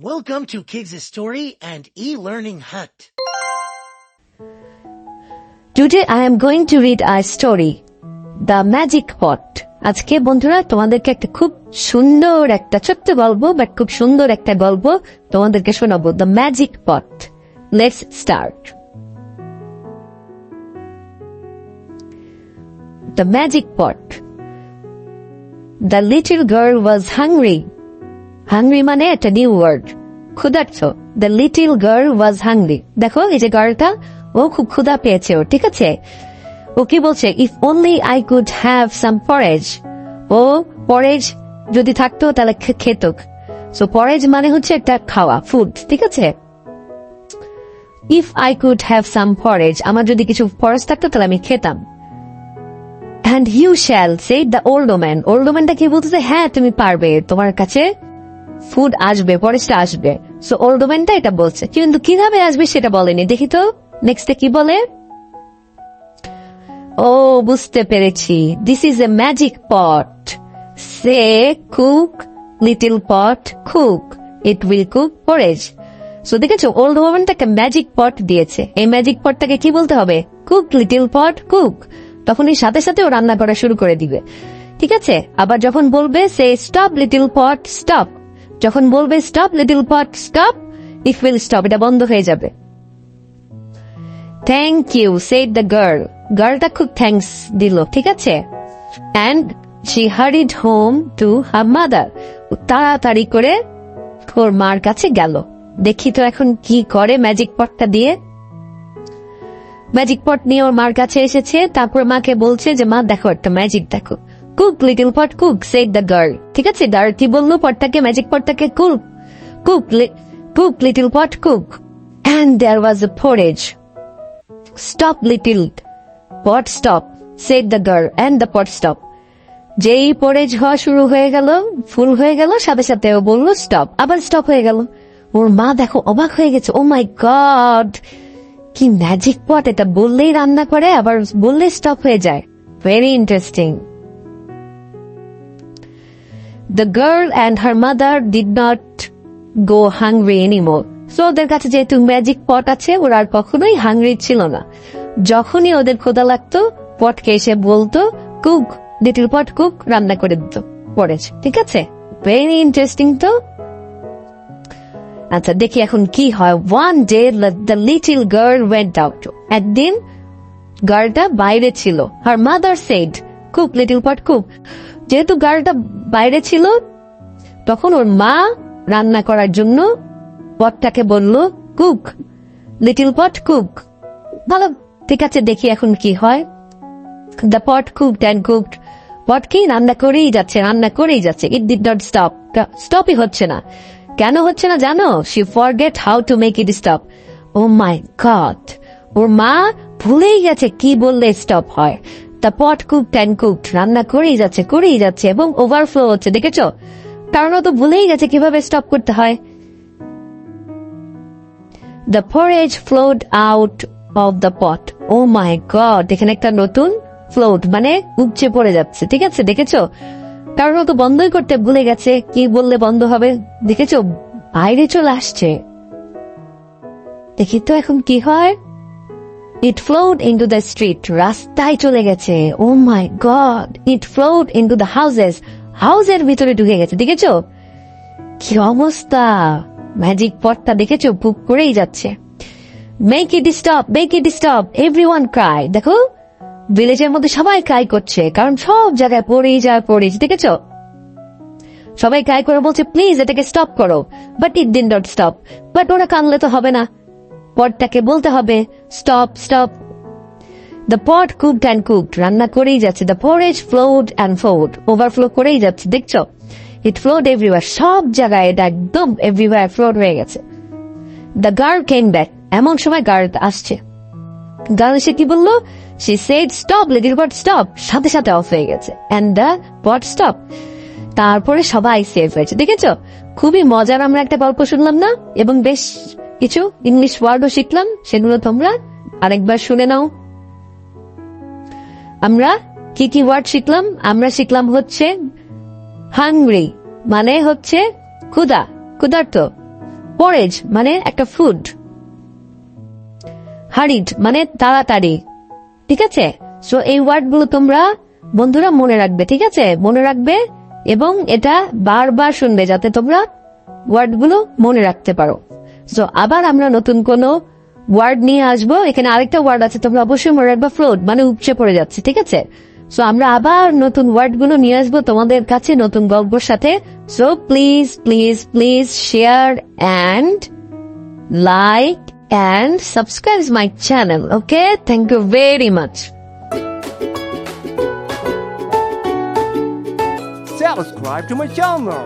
Welcome to Kids' Story and E-Learning Hut. Today I am going to read a story, The Magic Pot. আজকে বন্ধুরা তোমাদেরকে একটা খুব সুন্দর একটা ছোট্ট গল্প বাট খুব সুন্দর একটা গল্প তোমাদেরকে শোনাবো, The Magic Pot. Let's start. The Magic Pot. The little girl was hungry. Hungry মানে একটা নিউ ওয়ার্ড, ক্ষুধার্ত। The little girl was hungry. দেখো এই যে গার্লটা, ও খুব ক্ষুধা পেয়েছে ওর, ঠিক আছে? ও কি বলছে? If only I could have some porridge. ও পরেজ যদি থাকতো তাহলে খেত। সো পরেজ মানে হচ্ছে একটা খাওয়া, ফুড, ঠিক আছে? If I could have some porridge, আমার যদি কিছু পরেজ থাকতো তাহলে আমি খেতাম। And you shall, said the old woman. old womanটা কি বলতেছে? হ্যাঁ তুমি পারবে, তোমার কাছে ফুড আসবে, পরেজটা আসবে। সো ওল্ড ওম্যানটা এটা বলছে, কিন্তু কিভাবে আসবে সেটা বলেনি। দেখি তো নেক্সটে কি বলে। ও বুঝতে পেরেছি, this is a magic pot. Say cook little pot cook, it will cook porridge. So দেখেছো ওল্ড ওম্যানটাকে ম্যাজিক পট দিয়েছে, এই ম্যাজিক পটটাকে কি বলতে হবে? Cook little pot cook. তখন এই সাথে সাথে ও রান্না করা শুরু করে দিবে, ঠিক আছে? আবার যখন বলবে say stop little pot stop, যখন বলবে stop little pot stop, it will stop, এটা বন্ধ হয়ে যাবে। Thank you, said the girl. গার্লটা খুব থ্যাঙ্কস দিল, ঠিক আছে? And she hurried home to her mother. তাড়াতাড়ি করে ওর মার কাছে গেল। দেখি তো এখন কি করে ম্যাজিক পটটা দিয়ে। ম্যাজিক পট নিয়ে ওর মার কাছে এসেছে, তারপর মাকে বলছে যে মা দেখো একটা ম্যাজিক দেখো। Cook little pot cook, said the girl. ঠিক আছে, গার্ল কি বললো? পটটাকে, ম্যাজিক পটটাকে cook cook cook little pot cook. And there was a porridge. Stop little pot stop, said the girl, and the pot stop. যেই porridge হওয়া শুরু হয়ে গেল, ফুল হয়ে গেল, সাথে সাথে ও বললো স্টপ, আবার স্টপ হয়ে গেল। ওর মা দেখো অবাক হয়ে গেছে, ও মাই গড, কি ম্যাজিক পট, এটা বললেই রান্না করে আবার বললে স্টপ হয়ে যায়। Very interesting. The girl and her mother did not go hungry anymore. So ওদের কাছে যেহেতু ম্যাজিক পট আছে, ওরা আর কখনোই হাংরি ছিল না। যখনই ওদের ক্ষুধা লাগতো, পটকে এসে বলতো কুক লিটল পট কুক, রান্না করে দিত পরেজ, ঠিক আছে? ভেরি ইন্টারেস্টিং তো। আচ্ছা দেখি এখন কি হয়। One day the little girl went out. একদিন গার্লটা বাইরে ছিল। Her mother said cook little pot cook. যেহেতু গার্লটা বাইরে ছিল, তখন ওর মা রান্না করার জন্য পটটাকে বলল কুক লিটল পট কুক। ভালো, ঠিক আছে, দেখি এখন কি হয়। The pot cooked and cooked. Pot কি রান্না করেই যাচ্ছে, রান্না করেই যাচ্ছে। ইট ডিড নট স্টপ, স্টপই হচ্ছে না। কেন হচ্ছে না জানো? She forget how to make it stop. Oh my God, ওর মা ভুলেই গেছে কি বললে স্টপ হয়। The pot cooked and cooked, রান্না করেই যাচ্ছে এবং ওভারফ্লো হচ্ছে, দেখেছো? কারণ ও তো ভুলেই গেছে কিভাবে স্টপ করতে হয়। The porridge flowed out of the pot. Oh my God, এখানে একটা নতুন ফ্লোট মানে উপচে পড়ে যাচ্ছে, ঠিক আছে? দেখেছো? কারণ ও তো বন্ধই করতে ভুলে গেছে, কি বললে বন্ধ হবে। দেখেছো, বাইরে চলে আসছে। দেখি তো এখন কি হয়। It flowed into the street. রাস্তায় চলে গেছে। Oh my God! It flowed into the houses. হাউসের ভিতরে ঢুকে গেছে, দেখেছো? কি অবস্থা! ম্যাজিক পটটা দেখেছো, পুপ করেই যাচ্ছে। Make it stop, make it stop. Everyone cry. দেখো, ভিলেজের মধ্যে সবাই ক্রাই করছে, কারণ সব জায়গায় পড়েই যায় পড়েই, দেখেছো? সবাই ক্রাই করে বলছে প্লিজ এটাকে স্টপ করো। But it did not stop. But ওরা কানলে তো হবে না, পটটাকে বলতে হবে stop stop. The pot cooked and cooked, রান্না করেই যাচ্ছে। The porridge flowed and flowed, overflow করেই যাচ্ছে, দেখছো? ইট flowed everywhere, সব জায়গায় এটা একদম এভরিওয়্যার ফ্লোড হয়ে গেছে। দ্য গার্ল কেম ব্যাক, এমন সময় গার্ল আসছে। গার্ল এসে কি বললো? She said stop little pot stop, সাথে সাথে অফ হয়ে গেছে। অ্যান্ড দ্য পট স্টপ, তারপরে সবাই সেভ হয়েছে, দেখেছো? খুবই মজার আমরা একটা গল্প শুনলাম না, এবং বেশ কিছু ইংলিশ ওয়ার্ডও শিখলাম, সেগুলো তোমরা আরেকবার শুনে নাও। আমরা কি কি ওয়ার্ড শিখলাম? আমরা শিখলাম হচ্ছে হাংরি মানে হচ্ছে ক্ষুধা, ক্ষুধার্ত। পরেজ মানে একটা ফুড, হারিড মানে তাড়াতাড়ি, ঠিক আছে? সো এই ওয়ার্ডগুলো তোমরা বন্ধুরা মনে রাখবে, ঠিক আছে? মনে রাখবে এবং এটা বারবার শুনবে যাতে তোমরা ওয়ার্ডগুলো মনে রাখতে পারো। সো আবার আমরা নতুন কোনো ওয়ার্ড নিয়ে আসবো। এখানে আরেকটা ওয়ার্ড আছে, তোমরা অবশ্যই মনে রাখবা, ফ্লোট মানে উপচে পড়ে যাচ্ছে, ঠিক আছে? সো আমরা আবার নতুন ওয়ার্ডগুলো নিয়ে আসবো তোমাদের কাছে নতুন গল্পের সাথে। So please please please share and like and subscribe my channel. Okay, thank you very much. Subscribe to my channel.